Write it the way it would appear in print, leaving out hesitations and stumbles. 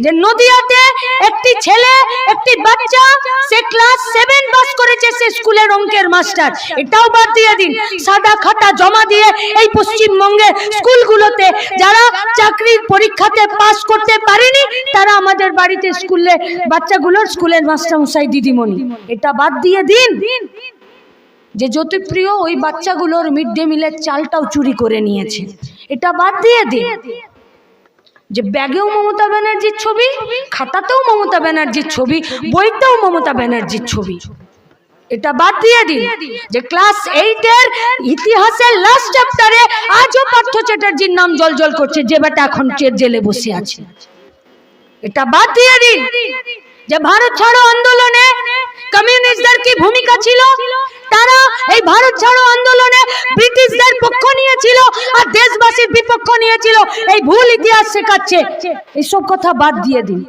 যে নদিয়াতে একটি ছেলে, একটি বাচ্চা, সে ক্লাস 7 পাস করেছে, সে স্কুলের অঙ্কের মাস্টার। এটাও বাদ দিয়ে দিন। সাদা খাতা জমা দিয়ে এই পশ্চিমবঙ্গের স্কুলগুলোতে যারা চাকরির পরীক্ষাতে পাস করতে পারেনি, তারা আমাদের বাড়িতে স্কুলে বাচ্চাগুলোর স্কুলের মাস্টারমশাই দিদিমণি। এটা বাদ দিয়ে দিন যে জ্যোতিপ্রিয় ওই বাচ্চাগুলোর মিড ডে মিলের চালটাও চুরি করে নিয়েছে। এটা বাদ দিয়ে দিন যে ব্যাগেও মমতা ব্যানার্জির ছবি, খাতাতেও মমতা ব্যানার্জির ছবি, বইতেও মমতা ব্যানার্জির ছবি। এটা বাদ দিয়ে দিন যে ক্লাস 8 এর ইতিহাসের লাস্ট চ্যাপ্টারে আজও পার্থ চ্যাটার্জির নাম জলজল করছে, যে বেটা এখন জেলে বসে আছে। এটা বাদ দিয়ে দিন যে ভারত ছাড়ো আন্দোলনে কমিউনিস্টদের কি ভূমিকা ছিল, তারা এই ভারত ছাড়ো আন্দোলনে ব্রিটিশদের পক্ষ নিয়েছিল আর দেশবাসীর বিপক্ষ নিয়েছিল। এই ভুল ইতিহাস শেখাচ্ছে। এইসব কথা বাদ দিয়ে দিন।